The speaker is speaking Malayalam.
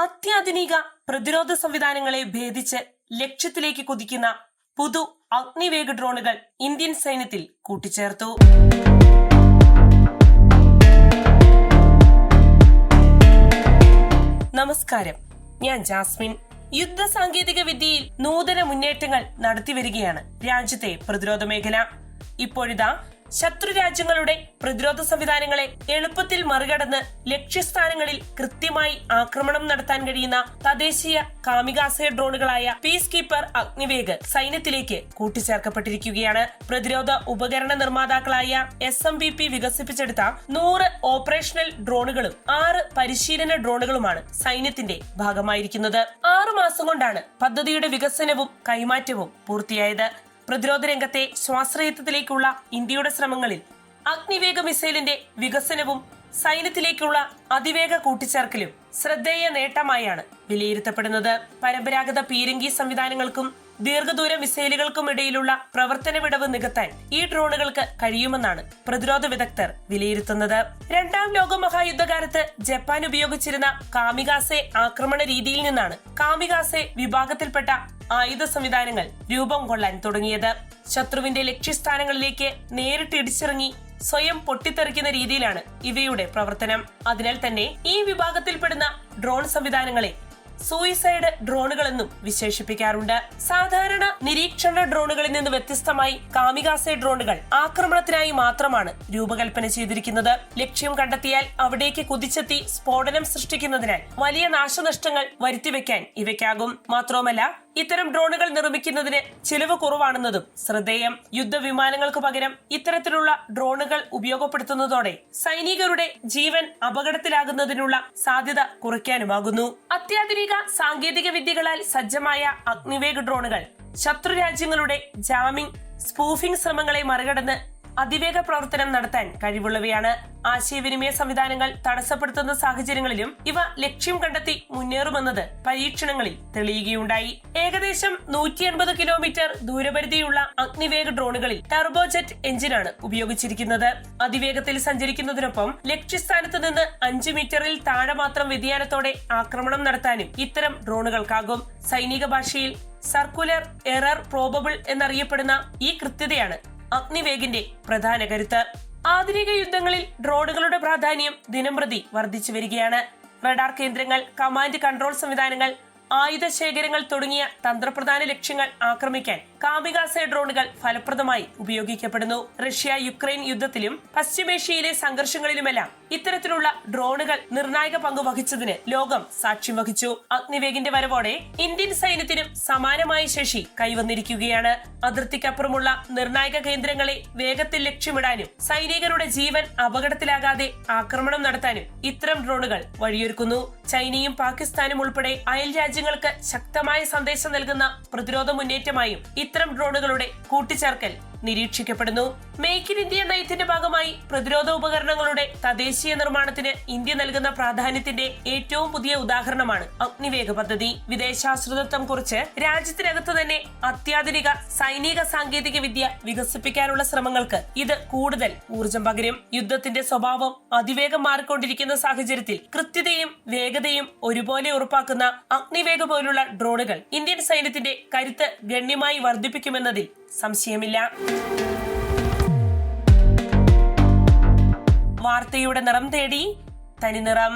അത്യാധുനിക പ്രതിരോധ സംവിധാനങ്ങളെ ഭേദിച്ച് ലക്ഷ്യത്തിലേക്ക് കുതിക്കുന്ന പുതു അഗ്നിവേഗ ഡ്രോണുകൾ ഇന്ത്യൻ സൈന്യത്തിൽ കൂട്ടിച്ചേർത്തു. നമസ്കാരം, ഞാൻ ജാസ്മിൻ. യുദ്ധ സാങ്കേതിക വിദ്യയിൽ നൂതന മുന്നേറ്റങ്ങൾ നടത്തിവരികയാണ് രാജ്യത്തെ പ്രതിരോധ മേഖല. ഇപ്പോഴിതാ ശത്രു രാജ്യങ്ങളുടെ പ്രതിരോധ സംവിധാനങ്ങളെ എളുപ്പത്തിൽ മറികടന്ന് ലക്ഷ്യസ്ഥാനങ്ങളിൽ കൃത്യമായി ആക്രമണം നടത്താൻ കഴിയുന്ന തദ്ദേശീയ കാമികാസെ ഡ്രോണുകളായ പീസ് കീപ്പർ അഗ്നിവേഗ് സൈന്യത്തിലേക്ക് കൂട്ടിച്ചേർക്കപ്പെട്ടിരിക്കുകയാണ്. പ്രതിരോധ ഉപകരണ നിർമ്മാതാക്കളായ SMBP വികസിപ്പിച്ചെടുത്ത 100 ഓപ്പറേഷണൽ ഡ്രോണുകളും 6 പരിശീലന ഡ്രോണുകളുമാണ് സൈന്യത്തിന്റെ ഭാഗമായിരിക്കുന്നത്. 6 മാസം കൊണ്ടാണ് പദ്ധതിയുടെ വികസനവും കൈമാറ്റവും പൂർത്തിയായത്. പ്രതിരോധ രംഗത്തെ സ്വാശ്രയത്വത്തിലേക്കുള്ള ഇന്ത്യയുടെ ശ്രമങ്ങളിൽ അഗ്നിവേഗ മിസൈലിന്റെ വികസനവും സൈന്യത്തിലേക്കുള്ള അതിവേഗ കൂട്ടിച്ചേർക്കലും ശ്രദ്ധേയ നേട്ടമായാണ് വിലയിരുത്തപ്പെടുന്നത്. പരമ്പരാഗത പീരങ്കി സംവിധാനങ്ങൾക്കും ദീർഘദൂര മിസൈലുകൾക്കും ഇടയിലുള്ള പ്രവർത്തന വിടവ് നികത്താൻ ഈ ഡ്രോണുകൾക്ക് കഴിയുമെന്നാണ് പ്രതിരോധ വിദഗ്ധർ വിലയിരുത്തുന്നത്. 2ാം ലോക മഹായുദ്ധകാലത്ത് ജപ്പാൻ ഉപയോഗിച്ചിരുന്ന കാമികാസെ ആക്രമണ രീതിയിൽ നിന്നാണ് കാമികാസെ വിഭാഗത്തിൽപ്പെട്ട ആയുധ സംവിധാനങ്ങൾ രൂപം കൊള്ളാൻ തുടങ്ങിയത്. ശത്രുവിന്റെ ലക്ഷ്യസ്ഥാനങ്ങളിലേക്ക് നേരിട്ട് ഇടിച്ചിറങ്ങി സ്വയം പൊട്ടിത്തെറിക്കുന്ന രീതിയിലാണ് ഇവയുടെ പ്രവർത്തനം. അതിനാൽ തന്നെ ഈ വിഭാഗത്തിൽപ്പെടുന്ന ഡ്രോൺ സംവിധാനങ്ങളെ സൂയിസൈഡ് ഡ്രോണുകളെന്നും വിശേഷിപ്പിക്കാറുണ്ട്. സാധാരണ നിരീക്ഷണ ഡ്രോണുകളിൽ നിന്ന് വ്യത്യസ്തമായി കാമികാസെ ഡ്രോണുകൾ ആക്രമണത്തിനായി മാത്രമാണ് രൂപകൽപ്പന ചെയ്തിരിക്കുന്നത്. ലക്ഷ്യം കണ്ടെത്തിയാൽ അവിടേക്ക് കുതിച്ചെത്തി സ്ഫോടനം സൃഷ്ടിക്കുന്നതിനാൽ വലിയ നാശനഷ്ടങ്ങൾ വരുത്തിവെക്കാൻ ഇവയ്ക്കാകും. മാത്രവുമല്ല, ഇത്തരം ഡ്രോണുകൾ നിർമ്മിക്കുന്നതിന് ചിലവ് കുറവാണെന്നതും ശ്രദ്ധേയം. യുദ്ധവിമാനങ്ങൾക്ക് പകരം ഇത്തരത്തിലുള്ള ഡ്രോണുകൾ ഉപയോഗപ്പെടുത്തുന്നതോടെ സൈനികരുടെ ജീവൻ അപകടത്തിലാകുന്നതിനുള്ള സാധ്യത കുറയ്ക്കാനുമാകുന്നു. അത്യാധുനിക സാങ്കേതിക വിദ്യകളാൽ സജ്ജമായ അഗ്നിവേഗ് ഡ്രോണുകൾ ശത്രു രാജ്യങ്ങളുടെ ജാമിംഗ്, സ്പൂഫിംഗ് ശ്രമങ്ങളെ മറികടന്ന് അതിവേഗ പ്രവർത്തനം നടത്താൻ കഴിവുള്ളവയാണ്. ആശയവിനിമയ സംവിധാനങ്ങൾ തടസ്സപ്പെടുത്തുന്ന സാഹചര്യങ്ങളിലും ഇവ ലക്ഷ്യം കണ്ടെത്തി മുന്നേറുമെന്നത് പരീക്ഷണങ്ങളിൽ തെളിയുകയുണ്ടായി. ഏകദേശം 180 കിലോമീറ്റർ ദൂരപരിധിയുള്ള അഗ്നിവേഗ ഡ്രോണുകളിൽ ടർബോജെറ്റ് എഞ്ചിനാണ് ഉപയോഗിച്ചിരിക്കുന്നത്. അതിവേഗത്തിൽ സഞ്ചരിക്കുന്നതിനൊപ്പം ലക്ഷ്യസ്ഥാനത്ത് നിന്ന് 5 മീറ്ററിൽ താഴെ മാത്രം വ്യതിയാനത്തോടെ ആക്രമണം നടത്താനും ഇത്തരം ഡ്രോണുകൾക്കാകും. സൈനിക ഭാഷയിൽ സർക്കുലർ എറർ പ്രോബബിൾ എന്നറിയപ്പെടുന്ന ഈ കൃത്യതയാണ് അഗ്നിവേഗിന്റെ പ്രധാന കരുത്ത്. ആധുനിക യുദ്ധങ്ങളിൽ ഡ്രോണുകളുടെ പ്രാധാന്യം ദിനംപ്രതി വർദ്ധിച്ചു വരികയാണ്. റഡാർ കേന്ദ്രങ്ങൾ, കമാൻഡ് കൺട്രോൾ സംവിധാനങ്ങൾ, ആയുധ ശേഖരങ്ങൾ തുടങ്ങിയ തന്ത്രപ്രധാന ലക്ഷ്യങ്ങൾ ആക്രമിക്കാൻ കാമികാസെ ഡ്രോണുകൾ ഫലപ്രദമായി ഉപയോഗിക്കപ്പെടുന്നു. റഷ്യ-യുക്രൈൻ യുദ്ധത്തിലും പശ്ചിമേഷ്യയിലെ സംഘർഷങ്ങളിലുമെല്ലാം ഇത്തരത്തിലുള്ള ഡ്രോണുകൾ നിർണായക പങ്ക് വഹിച്ചതിന് ലോകം സാക്ഷ്യം വഹിച്ചു. അഗ്നിവേഗിന്റെ വരവോടെ ഇന്ത്യൻ സൈന്യത്തിനും സമാനമായ ശേഷി കൈവന്നിരിക്കുകയാണ്. അതിർത്തിക്കപ്പുറമുള്ള നിർണായക കേന്ദ്രങ്ങളെ വേഗത്തിൽ ലക്ഷ്യമിടാനും സൈനികരുടെ ജീവൻ അപകടത്തിലാകാതെ ആക്രമണം നടത്താനും ഇത്തരം ഡ്രോണുകൾ വഴിയൊരുക്കുന്നു. ചൈനയും പാകിസ്ഥാനും ഉൾപ്പെടെ അയൽ രാജ്യങ്ങൾക്ക് ശക്തമായ സന്ദേശം നൽകുന്ന പ്രതിരോധ മുന്നേറ്റമായും ഇത്തരം ഡ്രോണുകളുടെ കൂട്ടിച്ചേർക്കൽ നിരീക്ഷിക്കപ്പെടുന്നു. മേക്ക് ഇൻ ഇന്ത്യ നയത്തിന്റെ ഭാഗമായി പ്രതിരോധ ഉപകരണങ്ങളുടെ തദ്ദേശീയ നിർമ്മാണത്തിന് ഇന്ത്യ നൽകുന്ന പ്രാധാന്യത്തിന്റെ ഏറ്റവും പുതിയ ഉദാഹരണമാണ് അഗ്നിവേഗ പദ്ധതി. വിദേശാശ്രിതത്വം കുറിച്ച് രാജ്യത്തിനകത്ത് തന്നെ അത്യാധുനിക സൈനിക സാങ്കേതിക വിദ്യ വികസിപ്പിക്കാനുള്ള ശ്രമങ്ങൾക്ക് ഇത് കൂടുതൽ ഊർജം പകരും. യുദ്ധത്തിന്റെ സ്വഭാവം അതിവേഗം മാറിക്കൊണ്ടിരിക്കുന്ന സാഹചര്യത്തിൽ കൃത്യതയും വേഗതയും ഒരുപോലെ ഉറപ്പാക്കുന്ന അഗ്നിവേഗ പോലുള്ള ഡ്രോണുകൾ ഇന്ത്യൻ സൈന്യത്തിന്റെ കരുത്ത് ഗണ്യമായി വർദ്ധിപ്പിക്കുമെന്നതിൽ സംശയമില്ല. വാർത്തയുടെ നിറം തേടി തനിനിറം.